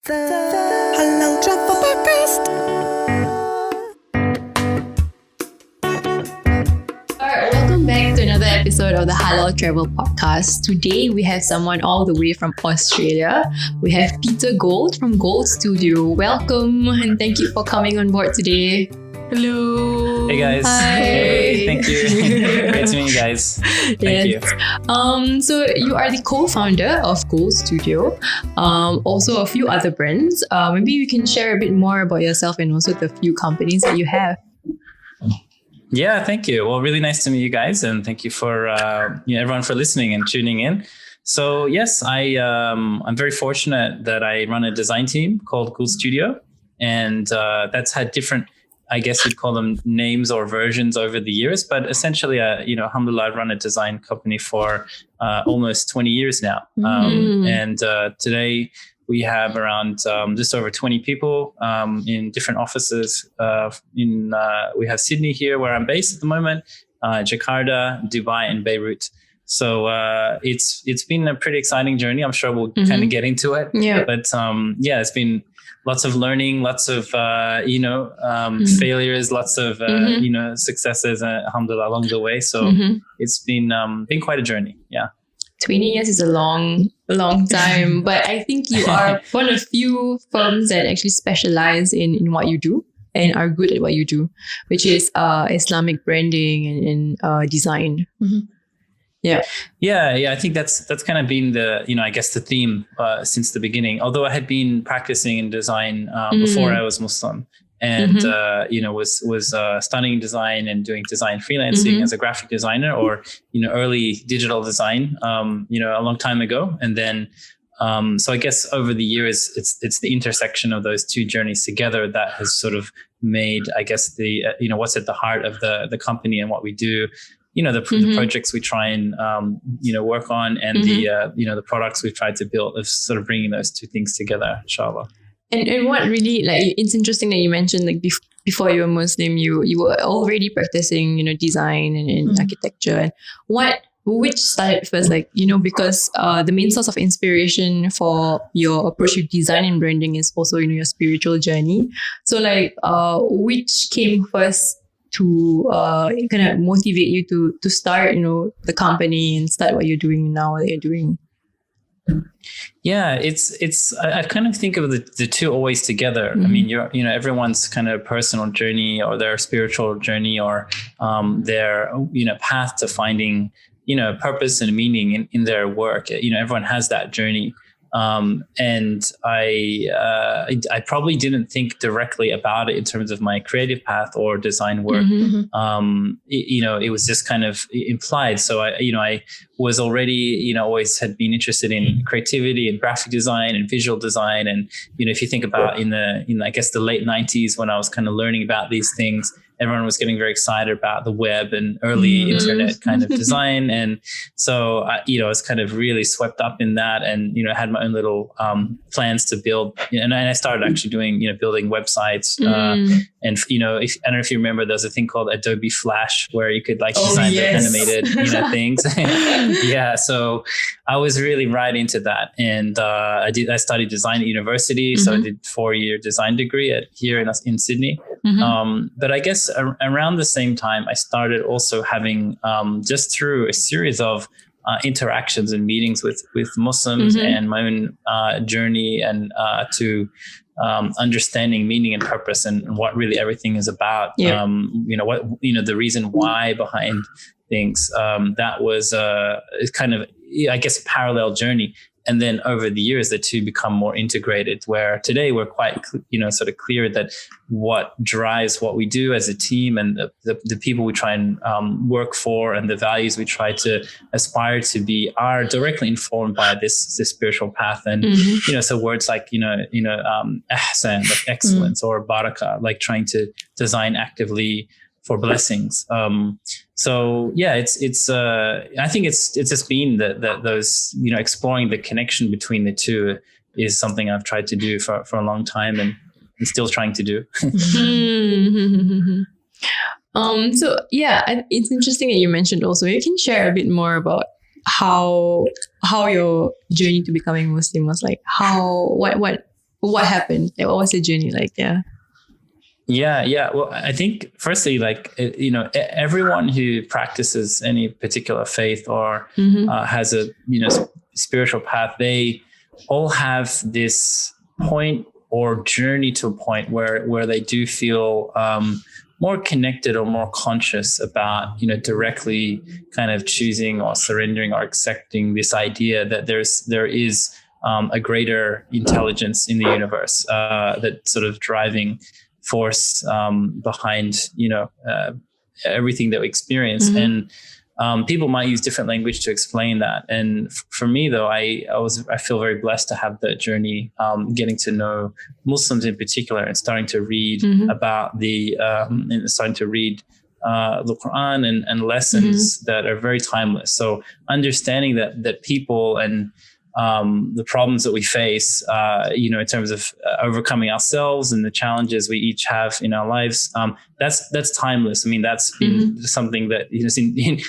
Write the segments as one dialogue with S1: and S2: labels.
S1: The Halal Travel Podcast.
S2: Alright, welcome back to another episode of the Halal Travel Podcast. Today we have someone all the way from Australia. We have Peter Gould from Gould Studio. Welcome and thank you for coming on board today. Hello.
S3: Hey guys.
S2: Hi.
S3: Hey, thank you. Great to meet you guys. Thank you.
S2: So you are the co-founder of Gould Studio, also a few other brands. Maybe you can share a bit more about yourself and also the few companies that you have.
S3: Yeah, thank you. Well, really nice to meet you guys, and thank you for everyone for listening and tuning in. So yes, I'm very fortunate that I run a design team called Gould Studio, and that's had different, I guess you'd call them, names or versions over the years. But essentially, alhamdulillah, I've run a design company for almost 20 years now. And today we have around just over 20 people in different offices. We have Sydney here, where I'm based at the moment, Jakarta, Dubai, and Beirut. So it's been a pretty exciting journey. I'm sure we'll kind of get into it.
S2: Yeah.
S3: But it's been lots of learning, lots of failures, lots of successes, alhamdulillah, along the way. So it's been quite a journey. Yeah.
S2: 20 years is a long time, but I think you are one of few firms that actually specialize in what you do and are good at what you do, which is Islamic branding and design. Yeah.
S3: I think that's kind of been the I guess the theme since the beginning. Although I had been practicing in design before I was Muslim, and was studying design and doing design freelancing as a graphic designer or early digital design a long time ago. And then so I guess over the years it's the intersection of those two journeys together that has sort of made, I guess, the what's at the heart of the company and what we do. The projects we try and work on, and the products we've tried to build, of sort of bringing those two things together, inshallah.
S2: And what really, it's interesting that you mentioned, before you were Muslim, you were already practicing design and architecture. And which started first, because the main source of inspiration for your approach to design and branding is also your spiritual journey. So which came first to kind of motivate you to start the company and start what you're doing now that you're doing?
S3: Yeah, I kind of think of the two always together. I mean, everyone's kind of personal journey or their spiritual journey or their path to finding purpose and meaning in their work. Everyone has that journey. And I probably didn't think directly about it in terms of my creative path or design work. It was just kind of implied. So I was already, always had been interested in creativity and graphic design and visual design. And, if you think about in I guess the late 90s, when I was kind of learning about these things, everyone was getting very excited about the web and early internet kind of design. And so, I was kind of really swept up in that and, had my own little plans to build. And I started actually doing, building websites. And, I don't know if you remember, there's a thing called Adobe Flash where you could design the animated, things. Yeah. So I was really right into that. And I studied design at university. So I did 4-year design degree here in Sydney. But I guess around the same time, I started also having just through a series of interactions and meetings with Muslims and my own journey and to understanding meaning and purpose and what really everything is about. The reason why behind things. That was kind of, I guess, a parallel journey. And then over the years, the two become more integrated, where today we're quite, sort of clear that what drives what we do as a team and the people we try and work for and the values we try to aspire to be are directly informed by this spiritual path. And, so words like, ahsan, like excellence, or barakah, like trying to design actively for blessings. So yeah, it's I think it's just been that those, exploring the connection between the two is something I've tried to do for a long time and still trying to do.
S2: So yeah, it's interesting that you mentioned also, you can share a bit more about how your journey to becoming Muslim was like. What what happened? Like, what was the journey like? Yeah.
S3: Yeah. Well, I think firstly, like, everyone who practices any particular faith or has a, spiritual path, they all have this point or journey to a point where they do feel more connected or more conscious about, directly kind of choosing or surrendering or accepting this idea that there is a greater intelligence in the universe, that sort of driving force behind, everything that we experience. And people might use different language to explain that. And for me, though, I feel very blessed to have the journey, getting to know Muslims in particular and starting to read about the Quran and lessons that are very timeless. So understanding that people and the problems that we face, in terms of overcoming ourselves and the challenges we each have in our lives, that's timeless. I mean, that's been something that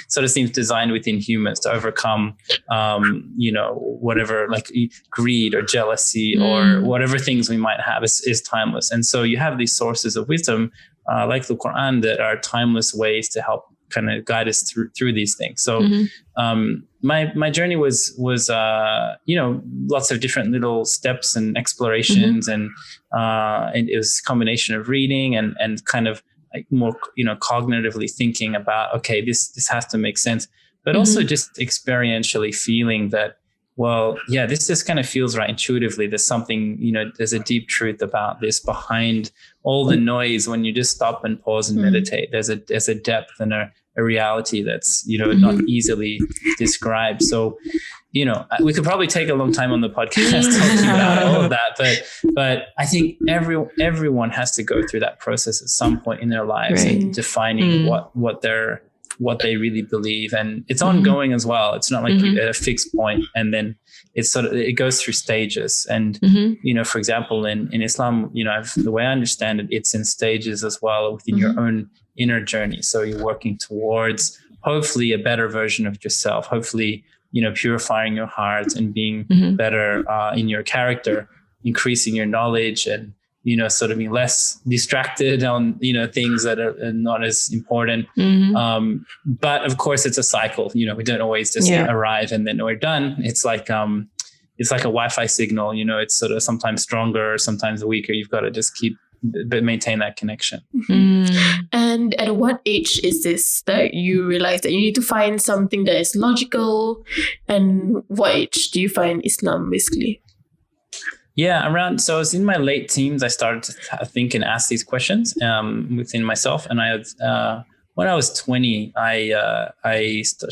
S3: sort of seems designed within humans to overcome, whatever, like greed or jealousy or whatever things we might have is timeless. And so you have these sources of wisdom, like the Quran, that are timeless ways to help kind of guide us through these things. So my journey was lots of different little steps and explorations, and it was a combination of reading and kind of like more cognitively thinking about, okay, this has to make sense, but also just experientially feeling that, well, yeah, this just kind of feels right intuitively. There's something, there's a deep truth about this behind all the noise. When you just stop and pause and meditate, there's a depth and a reality that's, not easily described. So, we could probably take a long time on the podcast talking about all of that, but I think everyone has to go through that process at some point in their lives, and defining what they really believe. And it's ongoing as well. It's not like at a fixed point and then it goes through stages. And, for example, in Islam, the way I understand it, it's in stages as well within your own inner journey. So you're working towards hopefully a better version of yourself, hopefully, purifying your heart and being better in your character, increasing your knowledge, and, sort of being less distracted on, things that are not as important. But of course it's a cycle, we don't always just arrive and then we're done. It's like a Wi-Fi signal, it's sort of sometimes stronger, sometimes weaker. You've got to just maintain that connection.
S4: And at what age is this that you realize that you need to find something that is logical? And what age do you find Islam basically?
S3: Yeah, so I was in my late teens. I started to think and ask these questions within myself. And I had, when I was 20, I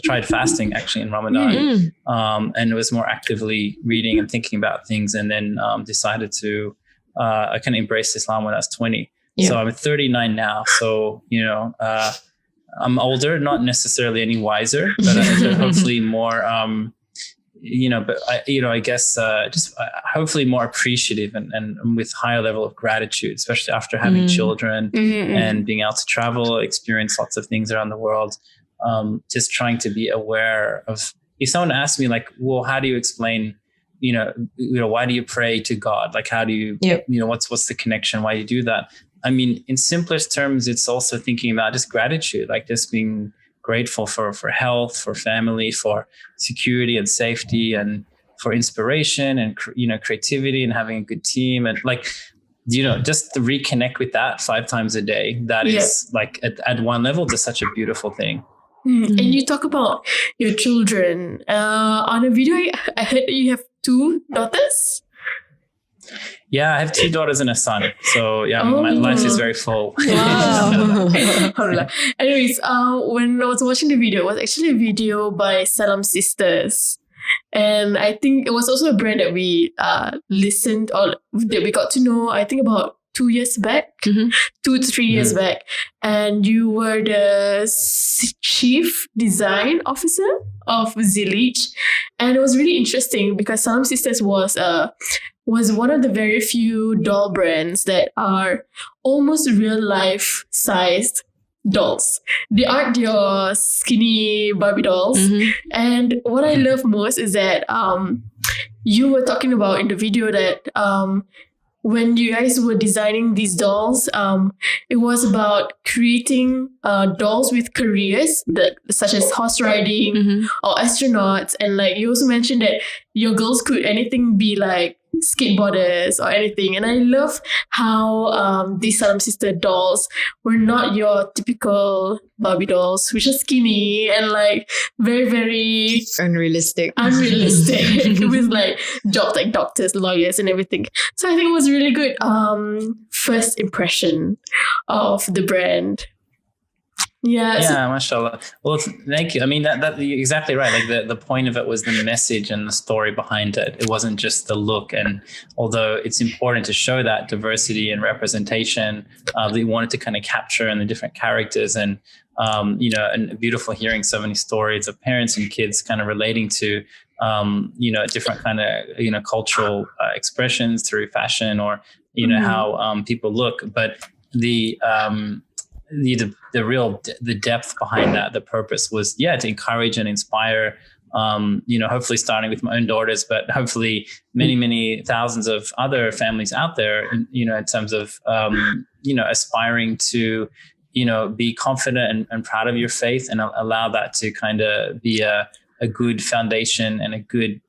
S3: tried fasting actually in Ramadan, and was more actively reading and thinking about things. And then decided to, I kind of embraced Islam when I was 20. Yeah. So I'm 39 now. So, I'm older, not necessarily any wiser, but hopefully more, but I guess just hopefully more appreciative and with higher level of gratitude, especially after having children and being able to travel, experience lots of things around the world. Just trying to be aware of, if someone asks me like, well, how do you explain, why do you pray to God? Like, how do you, what's the connection? Why do you do that? I mean, in simplest terms, it's also thinking about just gratitude, like just being grateful for health, for family, for security and safety, and for inspiration and, creativity and having a good team. And like, just to reconnect with that 5 times a day, that is like at one level, just such a beautiful thing.
S4: And you talk about your children. On a video, I heard that you have 2 daughters.
S3: Yeah, I have 2 daughters and a son. So my life is very full.
S4: Wow. Anyways, when I was watching the video, it was actually a video by Salaam Sisters. And I think it was also a brand that we listened or that we got to know, I think about 2 years back, 2 to 3 years back. And you were the chief design officer of Zillich. And it was really interesting because Salaam Sisters was one of the very few doll brands that are almost real life sized dolls. They aren't your skinny Barbie dolls. And what I love most is that you were talking about in the video that when you guys were designing these dolls, it was about creating dolls with careers such as horse riding or astronauts. And like you also mentioned that your girls could anything be like skateboarders or anything. And I love how these Salaam Sister dolls were not your typical Barbie dolls, which are skinny and like very, very
S2: Unrealistic.
S4: with like jobs like doctors, lawyers and everything. So I think it was really good first impression of the brand.
S3: Yeah, mashallah. Well, thank you. I mean, that you're exactly right. Like the point of it was the message and the story behind it. It wasn't just the look. And although it's important to show that diversity and representation, we wanted to kind of capture in the different characters and, and beautiful hearing so many stories of parents and kids kind of relating to, different kind of, cultural expressions through fashion or, how people look. But the depth behind that, the purpose was to encourage and inspire, hopefully starting with my own daughters, but hopefully many thousands of other families out there, in terms of aspiring to be confident and proud of your faith and allow that to kind of be a good foundation and a good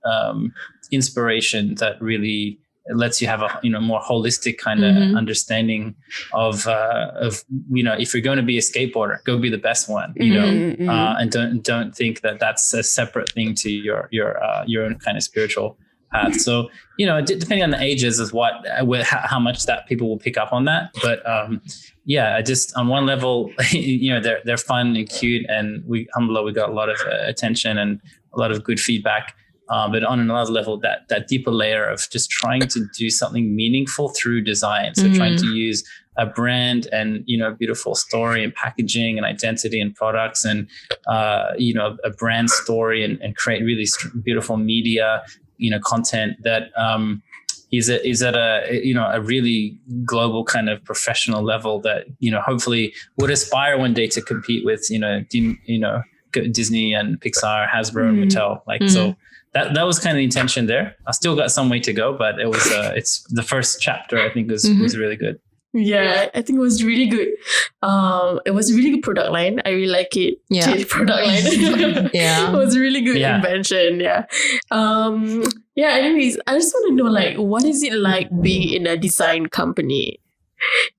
S3: inspiration that really lets you have a more holistic kind of understanding of if you're going to be a skateboarder, go be the best one, and don't think that that's a separate thing to your own kind of spiritual path. So depending on the ages is how much that people will pick up on that. But just on one level, they're fun and cute, and we got a lot of attention and a lot of good feedback. But on another level, that deeper layer of just trying to do something meaningful through design. So trying to use a brand and, beautiful story and packaging and identity and products and, a brand story and create really beautiful media, content that is at a really global kind of professional level that, hopefully would aspire one day to compete with, Disney and Pixar, Hasbro and Mattel. So that was kind of the intention there. I still got some way to go, but it was it's the first chapter. I think was really good.
S4: Yeah, I think it was really good. It was a really good product line. I really like it.
S2: Yeah,
S4: product line.
S2: Yeah,
S4: it was a really good invention. Yeah. Anyways, I just want to know, like, what is it like being in a design company?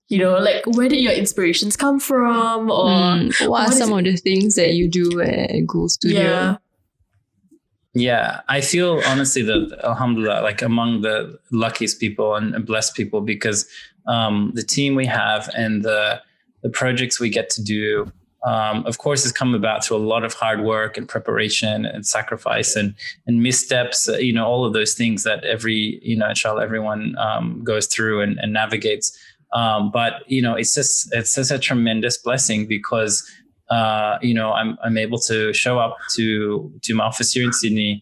S4: Like, where did your inspirations come from, or
S2: what are some of the things that you do at Gould Studio?
S3: Yeah, I feel honestly that alhamdulillah, like among the luckiest people and blessed people, because the team we have and the projects we get to do, of course, has come about through a lot of hard work and preparation and sacrifice and missteps, all of those things that inshallah, everyone goes through and navigates. But it's just a tremendous blessing because I'm able to show up to my office here in Sydney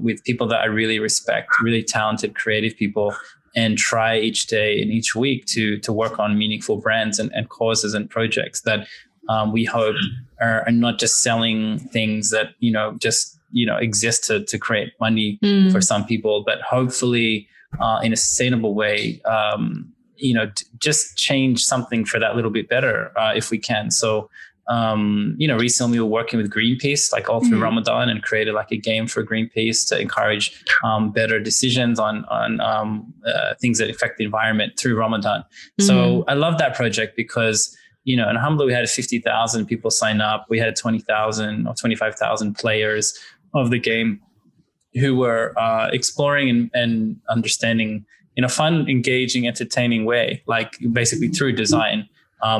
S3: with people that I really respect, really talented, creative people, and try each day and each week to work on meaningful brands and causes and projects that we hope are not just selling things that just exist to create money for some people, but hopefully in a sustainable way, just change something for that little bit better if we can. So recently we were working with Greenpeace, like all through Ramadan, and created like a game for Greenpeace to encourage better decisions on things that affect the environment through Ramadan. So I love that project because, alhamdulillah, we had 50,000 people sign up. We had 20,000 or 25,000 players of the game who were exploring and understanding in a fun, engaging, entertaining way, like basically through design,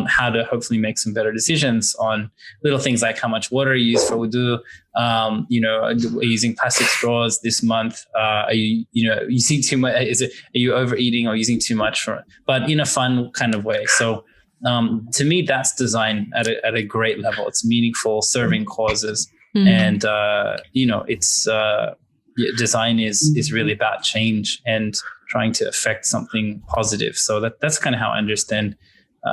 S3: how to hopefully make some better decisions on little things like how much water you use for wudu, using plastic straws this month. Are you using too much? Are you overeating or using too much but in a fun kind of way? So to me, that's design at a great level. It's meaningful, serving causes, and it's design is really about change and trying to affect something positive. So that's kind of how I understand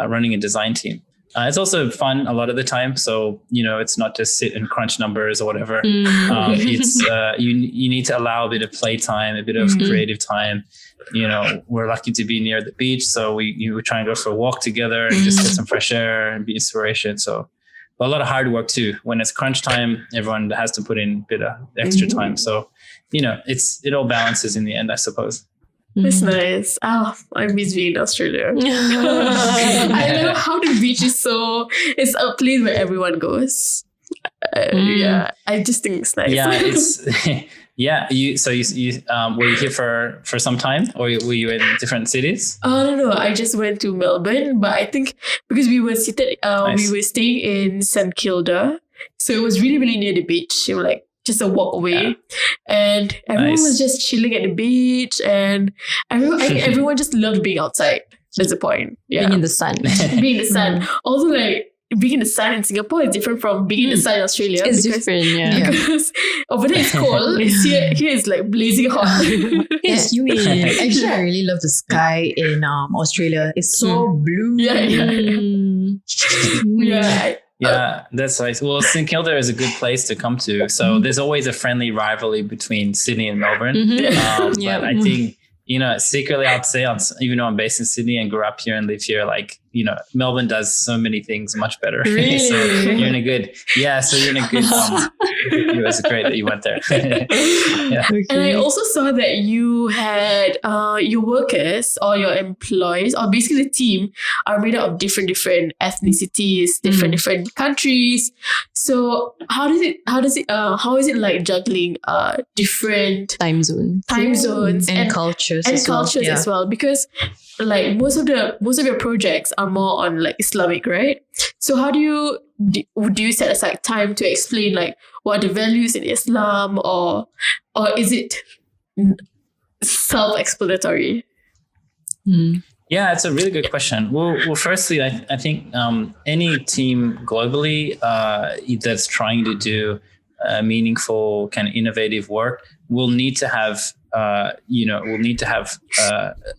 S3: running a design team. It's also fun a lot of the time. So, it's not just sit and crunch numbers or whatever. It's you need to allow a bit of play time, a bit of creative time. we're lucky to be near the beach. So we try and go for a walk together and just get some fresh air and be inspiration. So a lot of hard work too. When it's crunch time, everyone has to put in a bit of extra time. So, it all balances in the end, I suppose.
S4: That's nice. Oh, I miss being in Australia. I love how the beach is it's a place where everyone goes. Yeah, I just think it's nice.
S3: Yeah, it's you were you here for some time, or were you in different cities?
S4: No, I just went to Melbourne, but I think because we were seated,
S3: Nice.
S4: we were staying in St Kilda, so it was really really near the beach. It was like just a walk away, and everyone
S3: Nice.
S4: was just chilling at the beach, and I think everyone just loved being outside. That's the point. Yeah,
S2: Being in the sun.
S4: being in the sun. Also, like being in the sun in Singapore is different from being in the sun in Australia.
S2: It's
S4: because,
S2: different, yeah.
S4: Because over there it's cold. Here it's like blazing hot.
S2: It's humid.
S5: Actually, I really love the sky in Australia. It's so blue.
S4: Yeah.
S2: Mm.
S4: Yeah.
S3: Yeah, that's nice. Well, St Kilda is a good place to come to. So there's always a friendly rivalry between Sydney and Melbourne.
S2: Yeah.
S3: But I think, secretly I'd say, even though I'm based in Sydney and grew up here and live here, like, Melbourne does so many things much better.
S4: Really?
S3: So you're in a good, it was great that you went there. Yeah.
S4: And I also saw that you had your workers or your employees or basically the team are made up of different ethnicities, different countries. So how is it like juggling different
S2: Time zone.
S4: time zones
S5: And cultures as well.
S4: cultures
S5: Yeah.
S4: as well? Because like most of your projects are more on like Islamic, right? So how do you set aside time to explain like what are the values in Islam, or is it self-explanatory?
S3: Yeah, it's a really good question. Well, firstly, I think any team globally that's trying to do meaningful kind of innovative work will need to have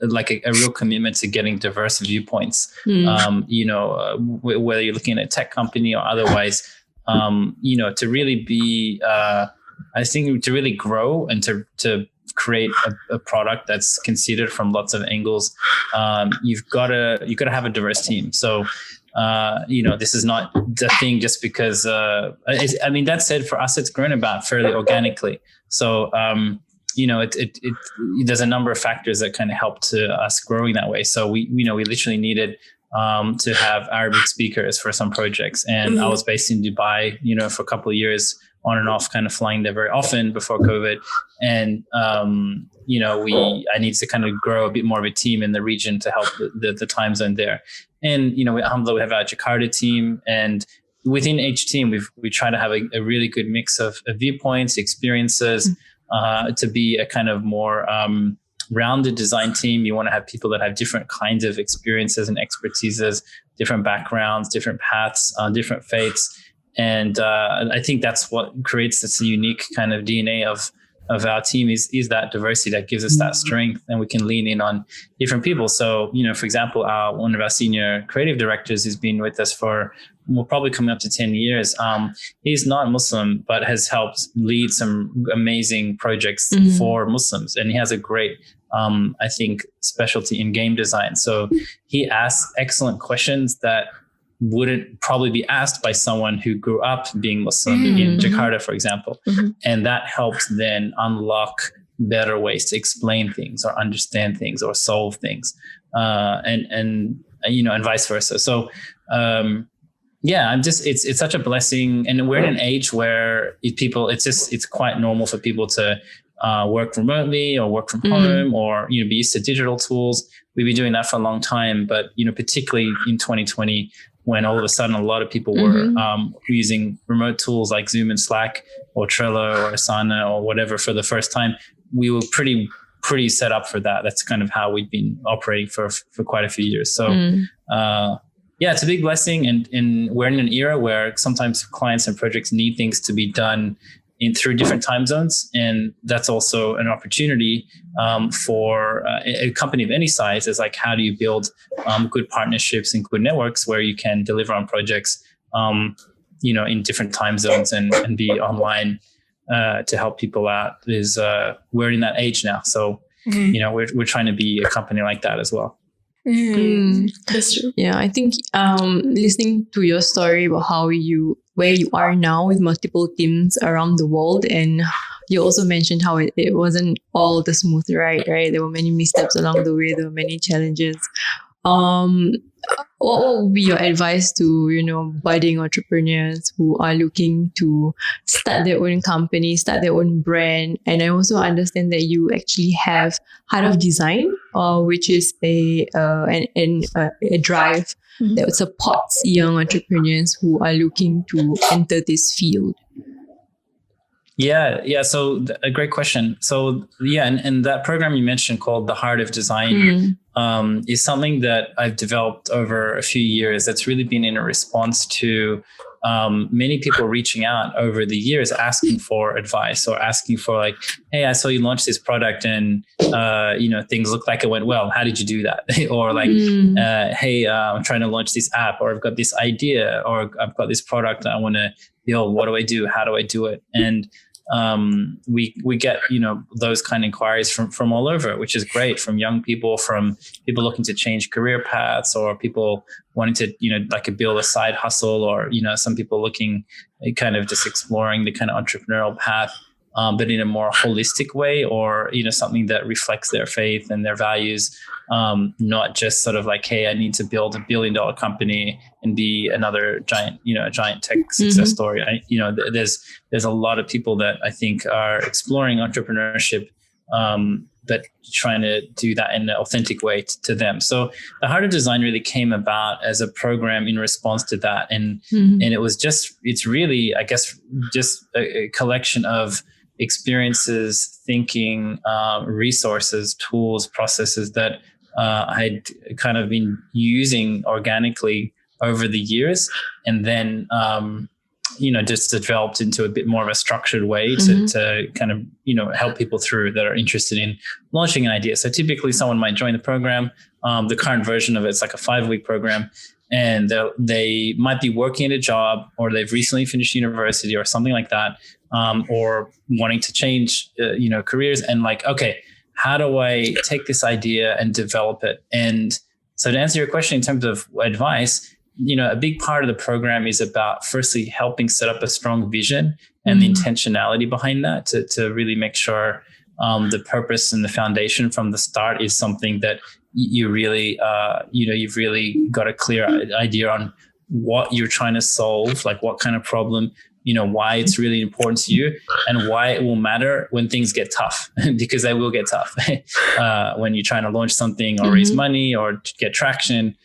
S3: like a real commitment to getting diverse viewpoints. Whether you're looking at a tech company or otherwise, to really be, I think to really grow and to create a product that's considered from lots of angles, you've got to have a diverse team. So, this is not the thing just because, that said, for us, it's grown about fairly organically. So, there's a number of factors that kind of help to us growing that way. So we literally needed to have Arabic speakers for some projects. And I was based in Dubai, for a couple of years on and off, kind of flying there very often before COVID. And, I need to kind of grow a bit more of a team in the region to help the time zone there. And, alhamdulillah, we have our Jakarta team, and within each team, we try to have a really good mix of viewpoints, experiences, to be a kind of more rounded design team. You want to have people that have different kinds of experiences and expertises, different backgrounds, different paths, different faiths. And I think that's what creates this unique kind of DNA of our team is that diversity that gives us that strength, and we can lean in on different people. So, for example, one of our senior creative directors who's been with us for probably coming up to 10 years. He's not Muslim, but has helped lead some amazing projects for Muslims. And he has a great, I think, specialty in game design. So he asks excellent questions that wouldn't probably be asked by someone who grew up being Muslim in Jakarta, for example. And that helps then unlock better ways to explain things or understand things or solve things, and vice versa. So, it's such a blessing. And we're in an age where it's quite normal for people to work remotely or work from home or, be used to digital tools. We've been doing that for a long time, but, particularly in 2020, when all of a sudden a lot of people were using remote tools like Zoom and Slack or Trello or Asana or whatever for the first time, we were pretty set up for that. That's kind of how we've been operating for quite a few years. So, it's a big blessing. And we're in an era where sometimes clients and projects need things to be done through different time zones. And that's also an opportunity for a company of any size. Is like, how do you build good partnerships and good networks where you can deliver on projects, in different time zones and be online to help people out. We're in that age now. So we're trying to be a company like that as well.
S4: That's true.
S2: Yeah, I think listening to your story about where you are now with multiple teams around the world, and you also mentioned how it wasn't all the smooth ride, right? There were many missteps along the way. There were many challenges. What would be your advice to, budding entrepreneurs who are looking to start their own company, start their own brand? And I also understand that you actually have Heart of Design, which is a drive that supports young entrepreneurs who are looking to enter this field.
S3: Yeah. So a great question. So and that program you mentioned called the Heart of Design is something that I've developed over a few years. That's really been in a response to many people reaching out over the years asking for advice or asking for like, hey, I saw you launch this product and things look like it went well. How did you do that? Or like, hey, I'm trying to launch this app, or I've got this idea, or I've got this product that I want to build. What do I do? How do I do it? And we get those kind of inquiries from all over, which is great, from young people, from people looking to change career paths, or people wanting to build a side hustle, or some people looking kind of just exploring the kind of entrepreneurial path, but in a more holistic way, or something that reflects their faith and their values, not just sort of like, hey, I need to build $1 billion company and be another giant tech success story. There's a lot of people that I think are exploring entrepreneurship, but trying to do that in an authentic way to them. So the Heart of Design really came about as a program in response to that. And it's really, I guess, just a collection of experiences, thinking, resources, tools, processes that I'd kind of been using organically over the years, and then just developed into a bit more of a structured way to kind of help people through that are interested in launching an idea. So typically someone might join the program. The current version of it's like a 5-week program, and they might be working at a job, or they've recently finished university or something like that, or wanting to change careers, and like, okay, how do I take this idea and develop it? And so to answer your question in terms of advice, a big part of the program is about firstly helping set up a strong vision and the intentionality behind that to really make sure the purpose and the foundation from the start is something that you really, you've really got a clear idea on what you're trying to solve, like what kind of problem, why it's really important to you, and why it will matter when things get tough, because they will get tough when you're trying to launch something or raise money or get traction.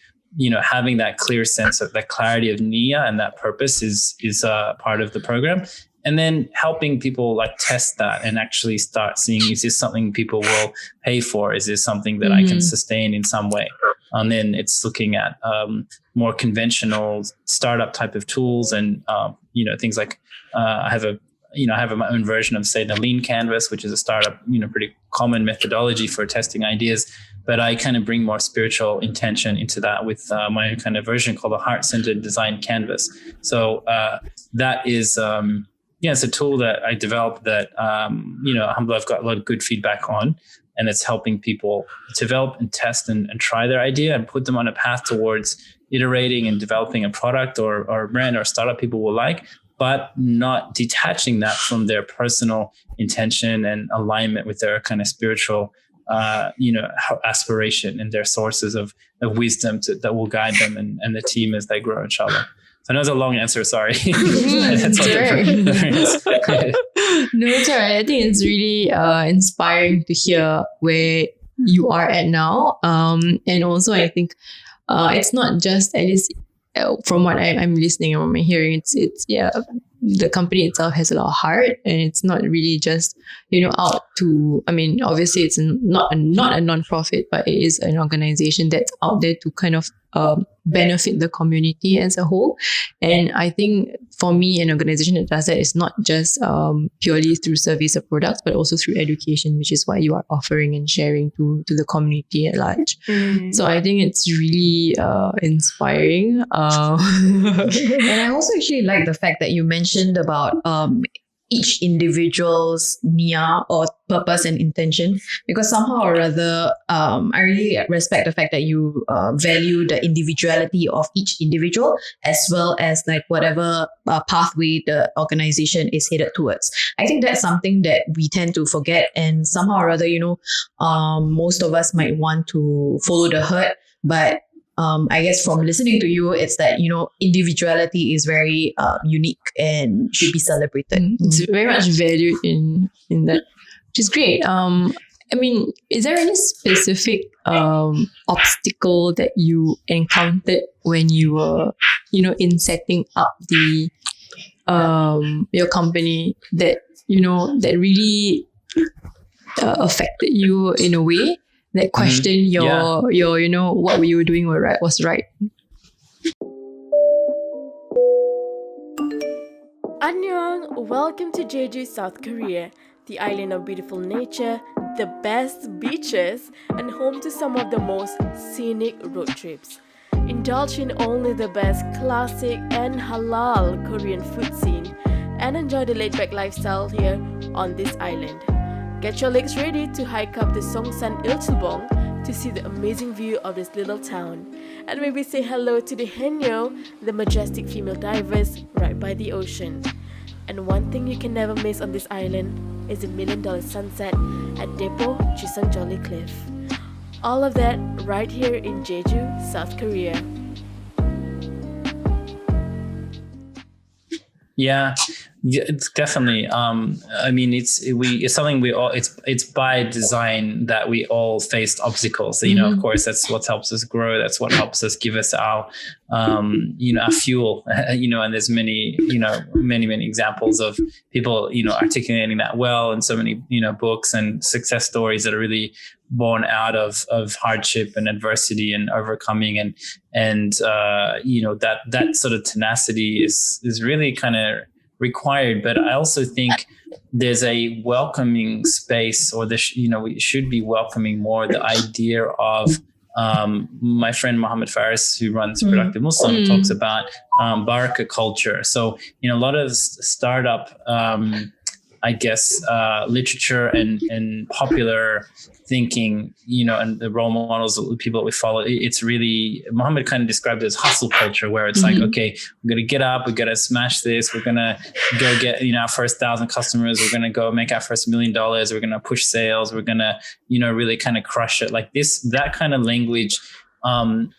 S3: Having that clear sense of that clarity of niyyah and that purpose is part of the program. And then helping people like test that and actually start seeing, is this something people will pay for? Is this something that I can sustain in some way? And then it's looking at more conventional startup type of tools and, things like I have my own version of, say, the Lean Canvas, which is a startup, pretty common methodology for testing ideas. But I kind of bring more spiritual intention into that with my own kind of version called the Heart-Centered Design Canvas. So that is, it's a tool that I developed that, alhamdulillah, I've got a lot of good feedback on. And it's helping people develop and test and try their idea and put them on a path towards iterating and developing a product or a brand or startup people will like, but not detaching that from their personal intention and alignment with their kind of spiritual aspiration and their sources of wisdom that will guide them and the team as they grow, inshallah. So I know it's a long answer, sorry. That's
S2: No, it's all right. I think it's really inspiring to hear where you are at now. And also I think it's not just, at least from what I'm listening and what I'm hearing, it's the company itself has a lot of heart, and it's not really just out to, obviously it's not a non-profit, but it is an organization that's out there to kind of benefit the community as a whole. And I think for me, an organization that does that is not just purely through service or products, but also through education, which is what you are offering and sharing to the community at large. So I think it's really inspiring.
S5: And I also actually like the fact that you mentioned about each individual's niyyah or purpose and intention, because somehow or other, I really respect the fact that you value the individuality of each individual as well as like whatever pathway the organization is headed towards. I think that's something that we tend to forget, and somehow or other, most of us might want to follow the herd, but I guess from listening to you, it's that, individuality is very unique and should be celebrated.
S2: It's very much valued in that, which is great. Is there any specific obstacle that you encountered when you were, in setting up the your company that, that really affected you in a way? That question your what you were doing was right.
S4: Annyeong, welcome to Jeju, South Korea, the island of beautiful nature, the best beaches, and home to some of the most scenic road trips. Indulge in only the best classic and halal Korean food scene, and enjoy the laid-back lifestyle here on this island. Get your legs ready to hike up the Songsan Ilchulbong to see the amazing view of this little town. And maybe say hello to the Henyo, the majestic female divers right by the ocean. And one thing you can never miss on this island is the $1 million sunset at Depo Chisang Jolly Cliff. All of that right here in Jeju, South Korea.
S3: Yeah, it's definitely. It's something we all. It's by design that we all faced obstacles. Of course, that's what helps us grow. That's what helps us give us our, our fuel. And there's many examples of people, articulating that well, and so many, books and success stories that are really born out of hardship and adversity and overcoming, and that sort of tenacity is really kind of required. But I also think there's a welcoming space, or we should be welcoming more the idea of my friend Mohammed Faris, who runs Productive Muslim, talks about baraka culture. So a lot of startup literature and popular thinking, and the role models of the people that we follow, it's really, Muhammad kind of described it as hustle culture, where it's like, okay, we're going to get up, we're going to smash this, we're going to go get, our first 1,000 customers, we're going to go make our first $1 million, we're going to push sales, we're going to, really kind of crush it. Like that kind of language,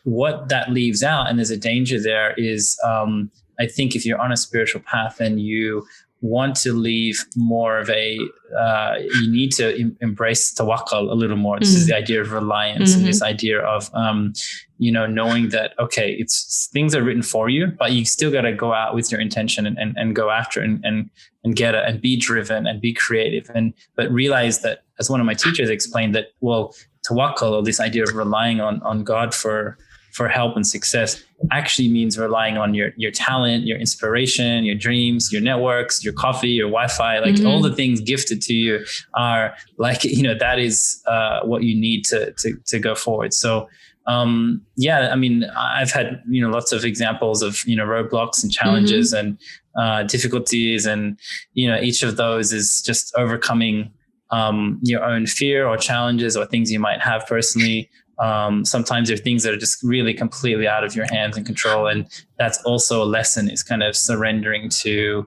S3: what that leaves out, and there's a danger there, is I think if you're on a spiritual path and you want to leave more of a, you need to embrace tawakkul a little more. This is the idea of reliance, and this idea of, knowing that, okay, it's things are written for you, but you still got to go out with your intention and go after it and get it and be driven and be creative. But realize that, as one of my teachers explained, that, well, tawakkul, or this idea of relying on God for help and success, actually means relying on your talent, your inspiration, your dreams, your networks, your coffee, your Wi-Fi, like all the things gifted to you are like, that is what you need to go forward. So I've had, lots of examples of, roadblocks and challenges and difficulties, and, each of those is just overcoming your own fear or challenges or things you might have personally. Sometimes there are things that are just really completely out of your hands and control. And that's also a lesson, is kind of surrendering to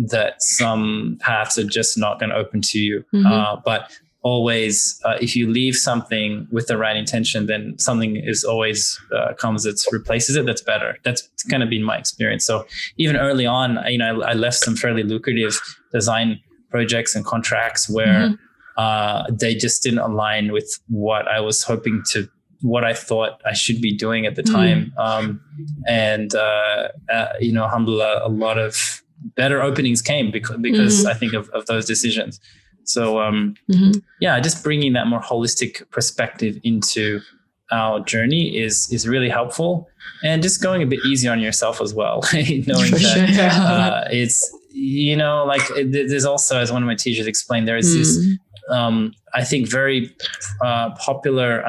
S3: that some paths are just not going to open to you. But always, if you leave something with the right intention, then something is always comes that replaces it. That's better. That's kind of been my experience. So even early on, I left some fairly lucrative design projects and contracts where they just didn't align with what I was hoping to, what I thought I should be doing at the time. Alhamdulillah, a lot of better openings came because I think of those decisions. So, just bringing that more holistic perspective into our journey is really helpful, and just going a bit easier on yourself as well, knowing that like there's also, as one of my teachers explained, there is this, I think, very popular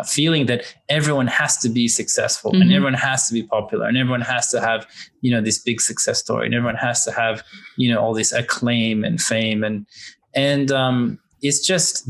S3: feeling that everyone has to be successful and everyone has to be popular and everyone has to have, this big success story and everyone has to have, all this acclaim and fame and it's just,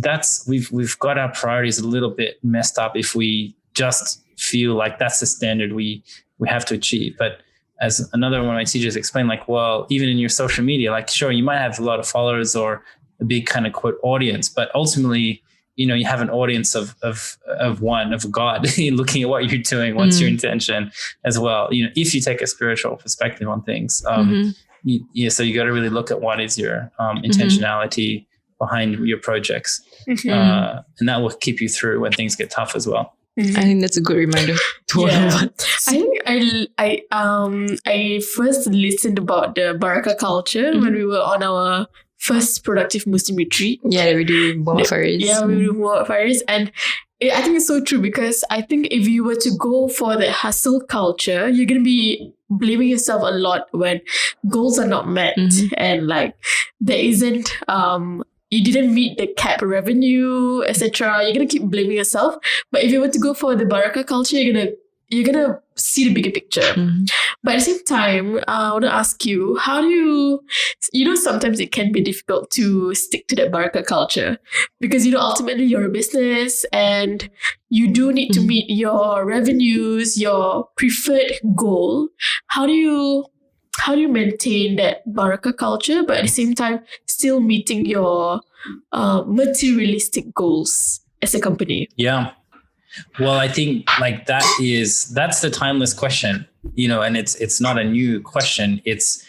S3: we've got our priorities a little bit messed up if we just feel like that's the standard we have to achieve. But as another one of my teachers explained, like, well, even in your social media, like, sure, you might have a lot of followers or a big kind of quote audience, but ultimately, you have an audience of God looking at what you're doing. What's your intention as well? If you take a spiritual perspective on things, so you got to really look at what is your intentionality behind your projects, and that will keep you through when things get tough as well.
S2: I think that's a good reminder to all of us.
S4: I think I first listened about the Barakah culture when we were on our first productive Muslim retreat.
S2: Yeah, we do more fires.
S4: Yeah, we do more fires. And I think it's so true, because I think if you were to go for the hustle culture, you're going to be blaming yourself a lot when goals are not met and like there isn't you didn't meet the cap revenue, etc. You're gonna keep blaming yourself. But if you were to go for the Barakah culture, you're gonna see the bigger picture. But at the same time, I want to ask you, how do you sometimes it can be difficult to stick to that Barakah culture, because ultimately you're a business and you do need to meet your revenues, your preferred goal. How do you maintain that Barakah culture, but at the same time still meeting your materialistic goals as a company?
S3: Yeah. Well, I think like that's the timeless question, and it's not a new question. It's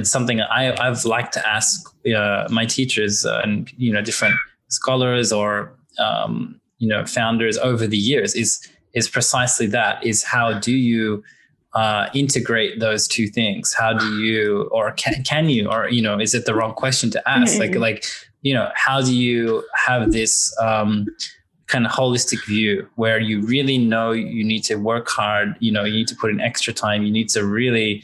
S3: something I've liked to ask my teachers and different scholars or founders over the years is precisely that, is how do you integrate those two things? How do you, or can you, or is it the wrong question to ask? Like how do you have this kind of holistic view where you really know you need to work hard, you need to put in extra time, you need to really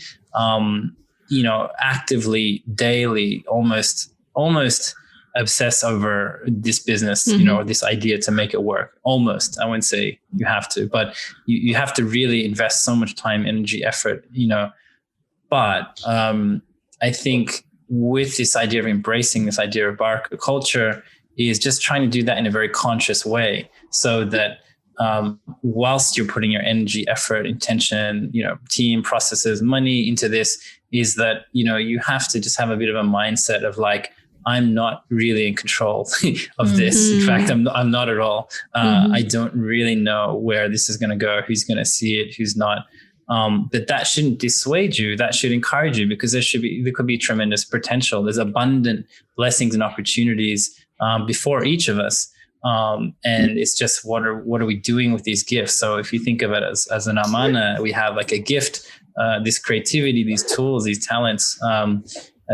S3: actively, daily, almost obsess over this business, or this idea to make it work. Almost, I wouldn't say you have to, but you have to really invest so much time, energy, effort, But I think with this idea of embracing this idea of Barakah culture is just trying to do that in a very conscious way, so that whilst you're putting your energy, effort, intention, team, processes, money into this, is that, you have to just have a bit of a mindset of like, I'm not really in control of this. In fact, I'm not at all. I don't really know where this is going to go, who's going to see it, who's not. But that shouldn't dissuade you. That should encourage you, because there could be tremendous potential. There's abundant blessings and opportunities before each of us. And it's just what are we doing with these gifts? So if you think of it as an amana, we have like a gift, this creativity, these tools, these talents,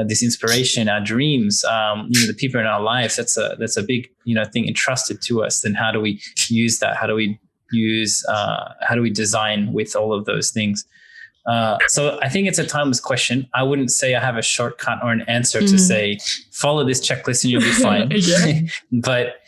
S3: this inspiration, our dreams, the people in our life. That's a big thing entrusted to us. Then how do we use that? How do we design with all of those things? So I think it's a timeless question. I wouldn't say I have a shortcut or an answer to say, follow this checklist and you'll be fine. but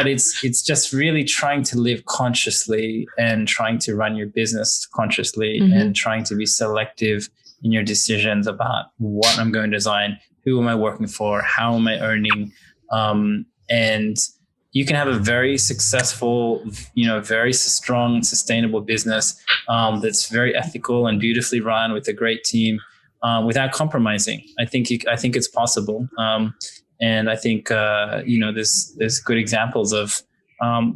S3: it's just really trying to live consciously and trying to run your business consciously and trying to be selective in your decisions about what I'm going to design, who am I working for, how am I earning, and you can have a very successful, very strong, sustainable business that's very ethical and beautifully run with a great team without compromising. I think it's possible, and I think there's good examples of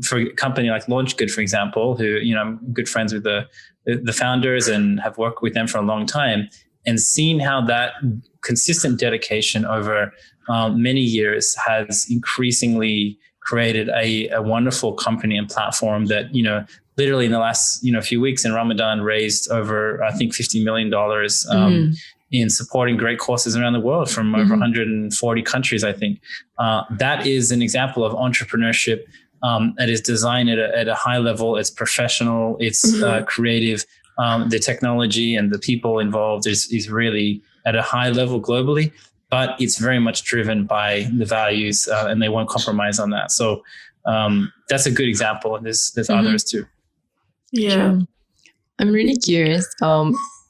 S3: for a company like LaunchGood, for example, who I'm good friends with the founders and have worked with them for a long time, and seen how that consistent dedication over many years has increasingly created a wonderful company and platform that, literally in the last, few weeks in Ramadan raised over, I think, $50 million in supporting great causes around the world from over 140 countries, I think. That is an example of entrepreneurship that is designed at a high level. It's professional, it's creative. The technology and the people involved is really at a high level globally, but it's very much driven by the values and they won't compromise on that. So that's a good example. There's others too.
S4: Yeah.
S2: I'm really curious,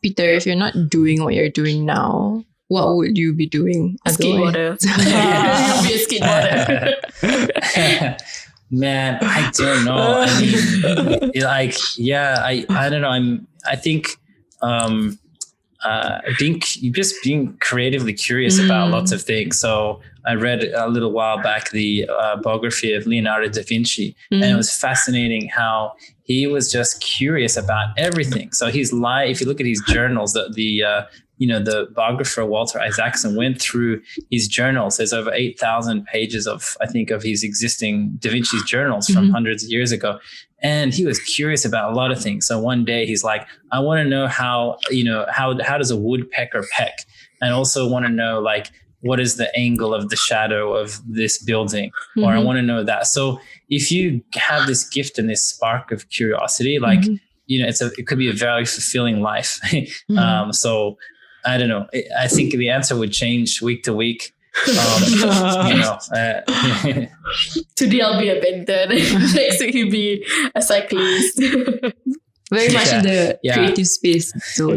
S2: Peter, if you're not doing what you're doing now, what would you be doing?
S4: A skateboarder. You'll be a skateboarder.
S3: Man, I don't know. I mean, like, yeah, I don't know. I think being creatively curious about lots of things. So I read a little while back the biography of Leonardo da Vinci, and it was fascinating how he was just curious about everything. So his life, if you look at his journals, the biographer Walter Isaacson went through his journals. There's over 8,000 pages of his existing Da Vinci's journals from hundreds of years ago. And he was curious about a lot of things. So one day he's like, I want to know how does a woodpecker peck? And also want to know, like, what is the angle of the shadow of this building? Or I want to know that. So if you have this gift and this spark of curiosity, like, it could be a very fulfilling life. So I don't know. I think the answer would change week to week. Today
S4: I'll be a painter. Next week he'll be a cyclist.
S2: Very much in the creative space. So,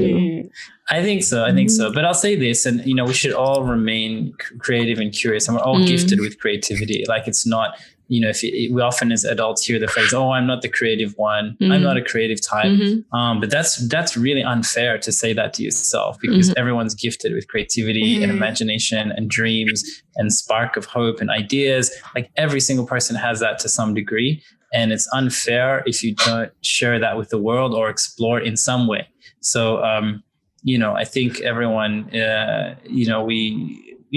S3: I think so. But I'll say this, and we should all remain creative and curious, and we're all gifted with creativity. Like, it's not, we often as adults hear the phrase, "Oh, I'm not the creative one. I'm not a creative type." But that's really unfair to say that to yourself, because everyone's gifted with creativity and imagination and dreams and spark of hope and ideas. Like, every single person has that to some degree. And it's unfair if you don't share that with the world or explore it in some way. So, I think everyone, we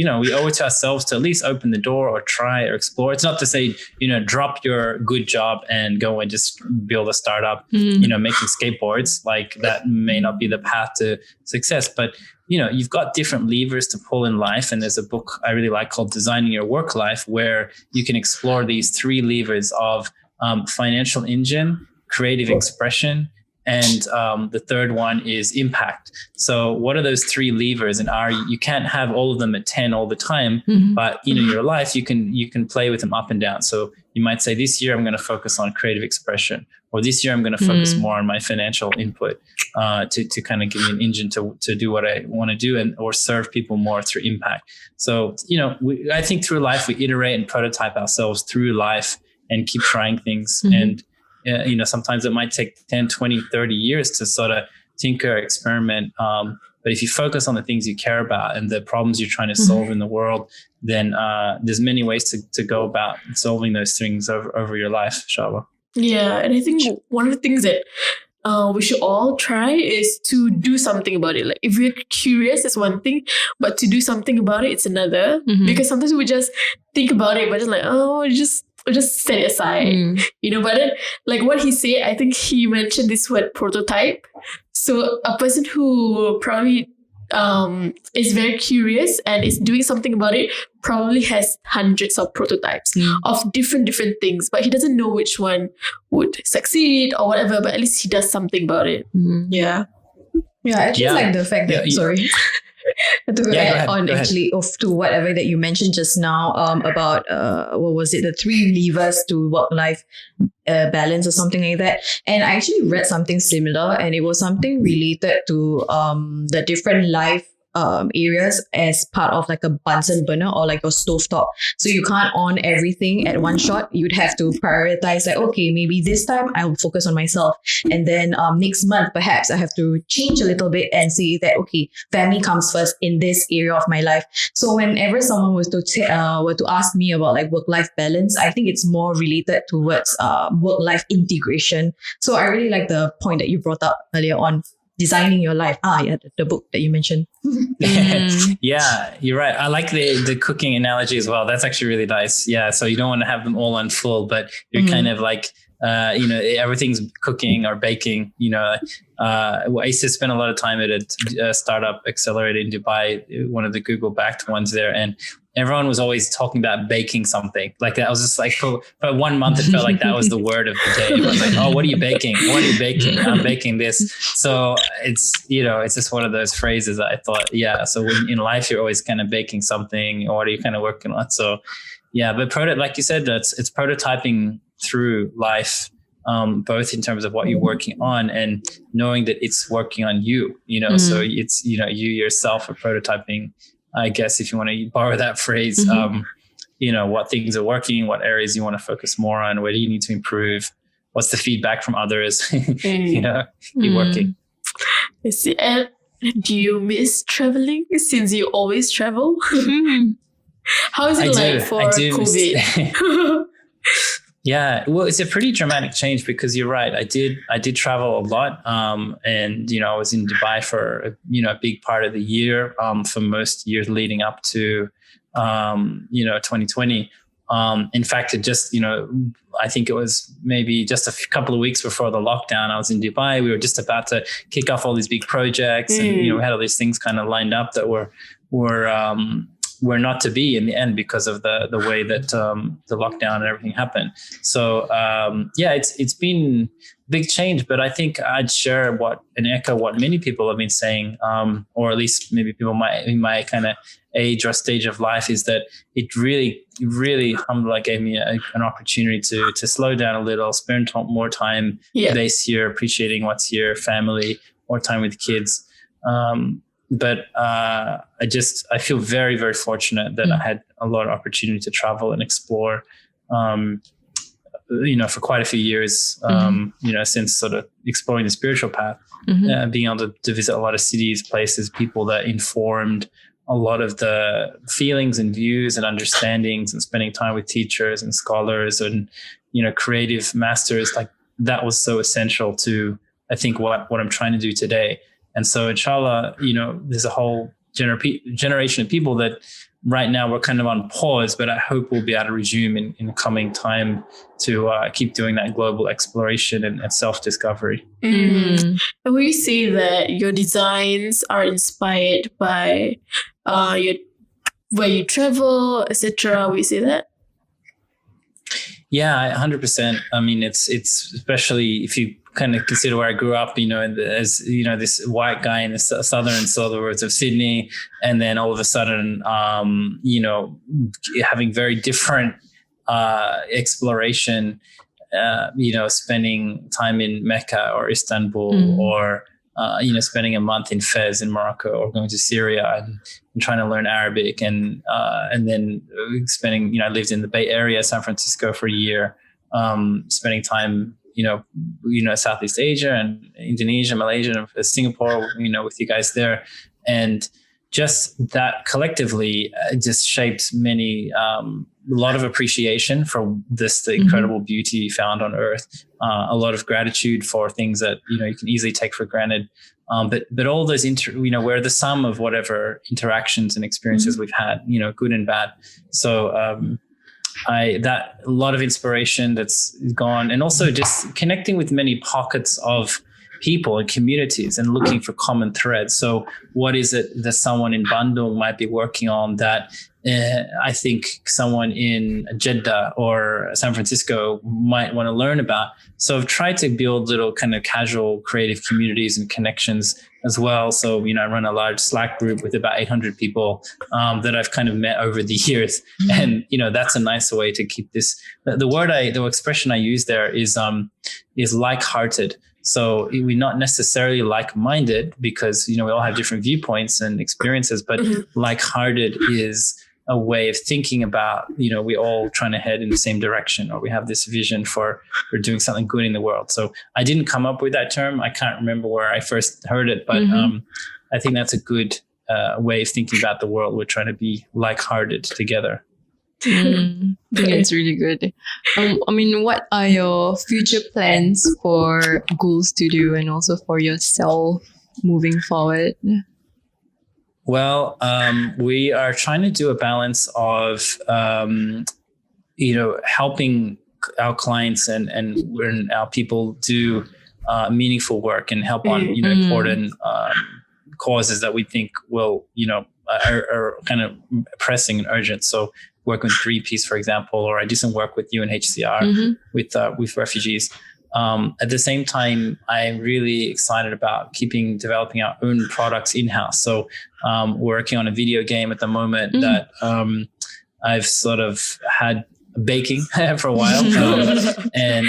S3: owe it to ourselves to at least open the door or try or explore. It's not to say, drop your good job and go and just build a startup, making skateboards. Like, that may not be the path to success, but you've got different levers to pull in life. And there's a book I really like called Designing Your Work Life, where you can explore these 3 levers of financial engine, creative expression, and the third one is impact. So what are those 3 levers? And you can't have all of them at 10 all the time, but your life, you can play with them up and down. So you might say, this year I'm going to focus on creative expression, or this year I'm going to focus more on my financial input to kind of give me an engine to do what I want to do or serve people more through impact. So, I think through life, we iterate and prototype ourselves through life and keep trying things. And, sometimes it might take 10, 20, 30 years to sort of tinker, experiment. But if you focus on the things you care about and the problems you're trying to solve in the world, then there's many ways to go about solving those things over your life, Shaba.
S4: Yeah, and I think one of the things that we should all try is to do something about it. Like, if we're curious, it's one thing, but to do something about it, it's another. Because sometimes we just think about it, but it's like, just set it aside, but then, like what he said, I think he mentioned this word prototype. So a person who probably is very curious and is doing something about it probably has hundreds of prototypes of different things, but he doesn't know which one would succeed or whatever, but at least he does something about it.
S5: Yeah, I just like the fact that, sorry. To add on actually to whatever that you mentioned just now about what was it, the 3 levers to work-life balance or something like that. And I actually read something similar, and it was something related to the different life areas as part of like a Bunsen burner or like your stovetop. So you can't on everything at one shot. You'd have to prioritize, like, okay, maybe this time I'll focus on myself. And then next month, perhaps I have to change a little bit and see that, okay, family comes first in this area of my life. So whenever someone was to ask me about like work-life balance, I think it's more related towards work-life integration. So I really like the point that you brought up earlier on. Designing your life. The book that you mentioned.
S3: Yeah, you're right. I like the cooking analogy as well. That's actually really nice. Yeah, so you don't want to have them all on full, but you're kind of like everything's cooking or baking. I used to spend a lot of time at a startup accelerator in Dubai, one of the Google backed ones there, and everyone was always talking about baking something. Like I was just like, for 1 month, it felt like that was the word of the day. It was like, oh, what are you baking? What are you baking? I'm baking this. So it's just one of those phrases that I thought, yeah. So when in life, you're always kind of baking something, or what are you kind of working on? So yeah, but like you said, it's prototyping through life, both in terms of what you're working on and knowing that it's working on you, so it's, you yourself are prototyping, I guess, if you want to borrow that phrase, what things are working, what areas you want to focus more on, where do you need to improve, what's the feedback from others, keep working.
S4: I see. And do you miss traveling since you always travel? How is it for COVID?
S3: Yeah, well, it's a pretty dramatic change because you're right. I did travel a lot, and I was in Dubai for a big part of the year, for most years leading up to 2020. In fact, it just I think it was maybe just a couple of weeks before the lockdown. I was in Dubai. We were just about to kick off all these big projects, and we had all these things kind of lined up that were not to be in the end because of the way that the lockdown and everything happened. So it's been a big change, but I think I'd share and echo what many people have been saying, or at least maybe people in my kind of age or stage of life, is that it really, really alhamdulillah gave me an opportunity to slow down a little, spend more time based here, appreciating what's here, family, more time with kids. But I feel very, very fortunate that I had a lot of opportunity to travel and explore, for quite a few years, since sort of exploring the spiritual path, being able to visit a lot of cities, places, people that informed a lot of the feelings and views and understandings, and spending time with teachers and scholars and, creative masters. Like that was so essential to, I think, what I'm trying to do today. And so inshallah, there's a whole generation of people that right now we're kind of on pause, but I hope we'll be able to resume in coming time to keep doing that global exploration and self-discovery.
S4: And will you say that your designs are inspired by where you travel, etc.? Will you say that?
S3: Yeah, 100%. I mean, it's especially if you kind of consider where I grew up, as this white guy in the southern suburbs of Sydney, and then all of a sudden, having very different exploration, spending time in Mecca or Istanbul, or spending a month in Fez in Morocco, or going to Syria and trying to learn Arabic, and then spending, I lived in the Bay Area, San Francisco for a year, spending time, Southeast Asia and Indonesia, Malaysia, and Singapore, with you guys there. And just that collectively just shapes a lot of appreciation for the incredible beauty found on earth, a lot of gratitude for things that, you can easily take for granted. But all those, we're the sum of whatever interactions and experiences we've had, good and bad. So, a lot of inspiration that's gone, and also just connecting with many pockets of people and communities and looking for common threads. So what is it that someone in Bandung might be working on that I think someone in Jeddah or San Francisco might want to learn about? So I've tried to build little kind of casual creative communities and connections as well. So, I run a large Slack group with about 800 people that I've kind of met over the years. And, that's a nice way to keep this. The expression I use there is like-hearted. So we're not necessarily like-minded because, we all have different viewpoints and experiences, but like-hearted is a way of thinking about, we all trying to head in the same direction, or we have this vision for doing something good in the world. So I didn't come up with that term. I can't remember where I first heard it, but I think that's a good way of thinking about the world. We're trying to be like-hearted together.
S2: I think it's really good. What are your future plans for Gould Studio and also for yourself moving forward?
S3: Well, we are trying to do a balance of, helping our clients and when our people do meaningful work and help on important causes that we think will are kind of pressing and urgent. So work with 3Ps, for example, or I do some work with UNHCR with refugees. At the same time, I'm really excited about developing our own products in-house. So working on a video game at the moment that I've sort of had baking for a while, and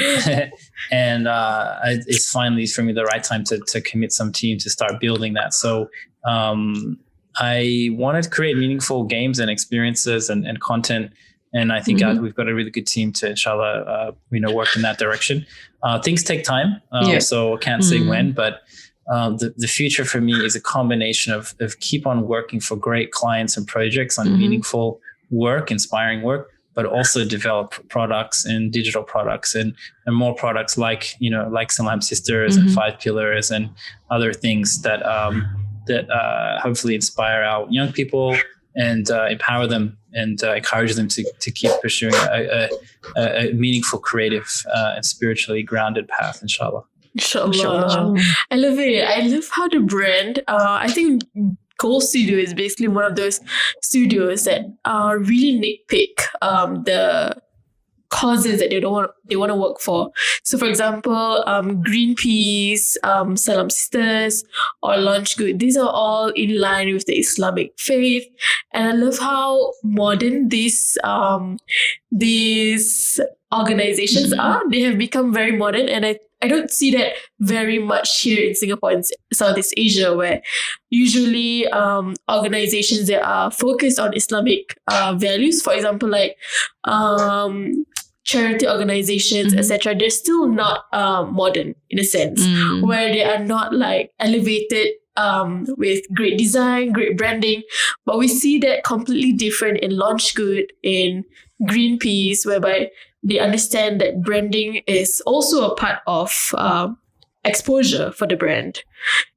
S3: it's finally for me the right time to commit some team to start building that. So I wanted to create meaningful games and experiences and content. And I think we've got a really good team to, inshallah, work in that direction. Things take time, so I can't say when, but the future for me is a combination of keep on working for great clients and projects on meaningful work, inspiring work, but also develop products and digital products and more products like Salaam Sisters and 5 Pillars and other things that hopefully inspire our young people and empower them and encourage them to keep pursuing a meaningful, creative, and spiritually grounded path, inshallah.
S4: Inshallah. I love it. I love how the brand, I think Gould Studio is basically one of those studios that really nitpick the causes that they want to work for. So, for example, Greenpeace, Salaam Sisters, or Launch Good. These are all in line with the Islamic faith, and I love how modern these organizations are. They have become very modern, and I don't see that very much here in Singapore and Southeast Asia, where usually organizations that are focused on Islamic values, for example, like charity organizations, etc., they're still not modern in a sense, where they are not like elevated with great design, great branding. But we see that completely different in Launch Good, in Greenpeace, whereby they understand that branding is also a part of exposure for the brand.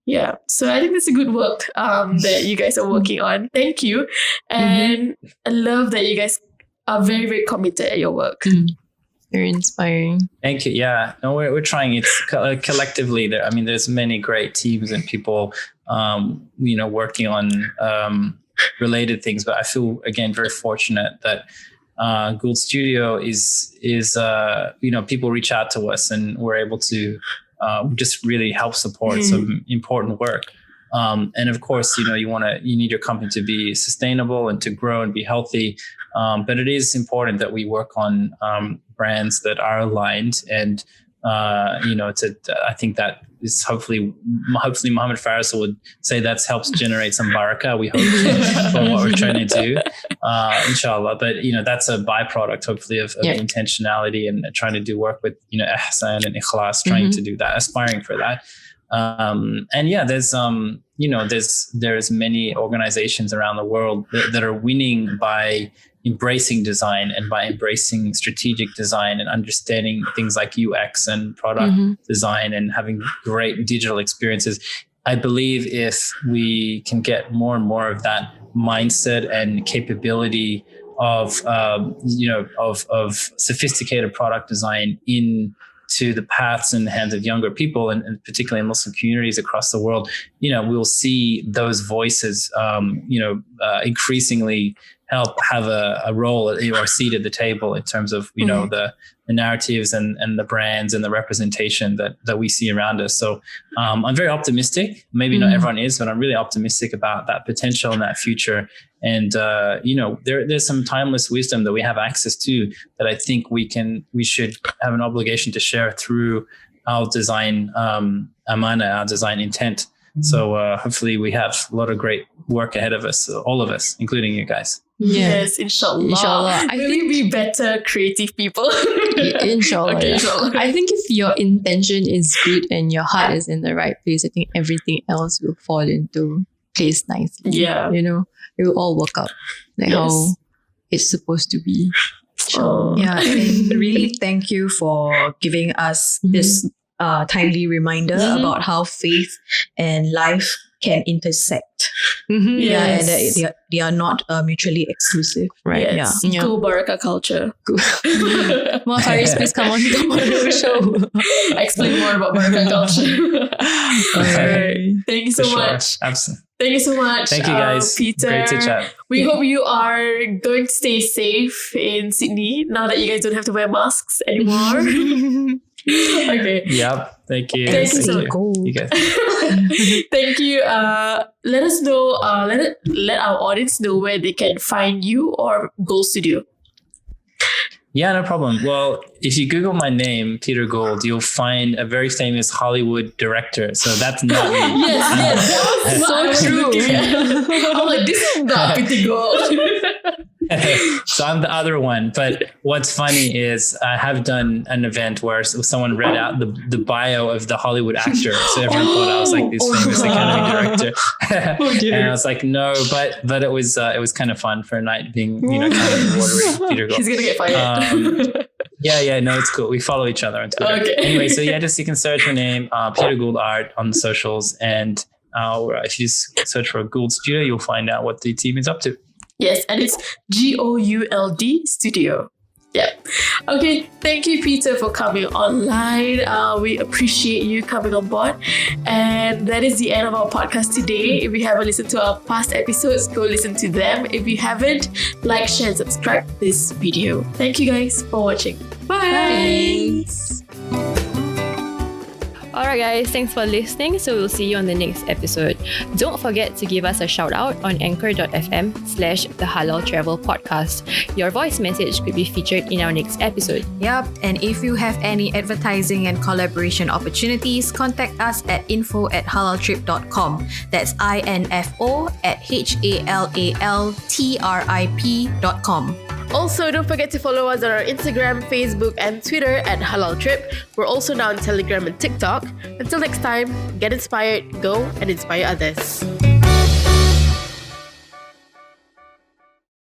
S4: Yeah, so I think that's a good work that you guys are working on. Thank you. And I love that you guys are very, very committed at your work.
S2: Very inspiring.
S3: Thank you. Yeah, no, we're trying. It's collectively there. I mean, there's many great teams and people, working on related things. But I feel again very fortunate that Gould Studio is people reach out to us and we're able to just really help support some important work. And of course, you need your company to be sustainable and to grow and be healthy. But it is important that we work on brands that are aligned, and I think that is hopefully Muhammad Faris would say that helps generate some barakah, we hope, for what we're trying to do, inshallah. But that's a byproduct, hopefully, of intentionality and trying to do work with ihsan and ikhlas, trying to do that, aspiring for that. There's many organizations around the world that are winning by embracing design and by embracing strategic design and understanding things like UX and product design and having great digital experiences. I believe if we can get more and more of that mindset and capability of sophisticated product design into the paths and the hands of younger people, and particularly in Muslim communities across the world, we'll see those voices, increasingly help have a role or a seat at the table in terms of, the narratives and the brands and the representation that we see around us. So I'm very optimistic. Maybe not everyone is, but I'm really optimistic about that potential and that future. And, there's some timeless wisdom that we have access to that I think we should have an obligation to share through our design amana, our design intent. So hopefully we have a lot of great work ahead of us, all of us, including you guys.
S4: Yes, inshallah. I think we better creative people.
S2: Inshallah.
S4: Okay, inshallah.
S2: I think if your intention is good and your heart is in the right place, I think everything else will fall into place nicely.
S4: Yeah.
S2: It will all work out how it's supposed to be.
S5: Sure. Yeah, and really thank you for giving us this timely reminder about how faith and life can intersect.
S2: Mhm.
S5: Yeah, and
S4: Yes.
S5: they are not mutually exclusive.
S2: Right.
S4: Yes.
S2: Yeah.
S4: Go Baraka culture.
S2: Well, Faris, please come on the show.
S4: Explain more about Baraka culture. Alright. Thank you so
S3: For sure.
S4: much.
S3: Absolutely.
S4: Thank you so much.
S3: Thank you guys.
S4: Peter.
S3: Great to chat.
S4: We hope you are going to stay safe in Sydney now that you guys don't have to wear masks anymore. Okay.
S3: Yep. Thank you.
S4: Thank you so
S5: much.
S3: You guys.
S4: Thank you. Let us know. Let our audience know where they can find you or Gould Studio.
S3: Yeah, no problem. Well, if you Google my name, Peter Gould, you'll find a very famous Hollywood director. So that's not me.
S4: Yes, that was so true. I'm like, this is not Peter Gould.
S3: So I'm the other one. But what's funny is I have done an event where someone read out the bio of the Hollywood actor. So everyone thought I was like this famous Academy director. And I was like, no, but it was kind of fun for a night being, kind of ordering Peter Gould.
S4: He's gonna get fired.
S3: Yeah, no, it's cool. We follow each other on Twitter.
S4: Okay.
S3: Anyway, so yeah, just you can search my name, Peter Gould Art on the socials. And if you search for Gould Studio, you'll find out what the team is up to.
S4: Yes, and it's Gould Studio. Yeah. Okay, thank you, Peter, for coming online. We appreciate you coming on board. And that is the end of our podcast today. If you haven't listened to our past episodes, go listen to them. If you haven't, like, share, and subscribe to this video. Thank you guys for watching. Bye.
S2: Thanks. Alright guys, thanks for listening. So we'll see you on the next episode. Don't forget to give us a shout out on anchor.fm/the Halal Travel Podcast. Your voice message could be featured in our next episode.
S5: Yep, and if you have any advertising and collaboration opportunities, contact us at info@halaltrip.com. That's info@halaltrip.com.
S4: Also, don't forget to follow us on our Instagram, Facebook, and Twitter at Halal Trip. We're also now on Telegram and TikTok. Until next time, get inspired, go and inspire others.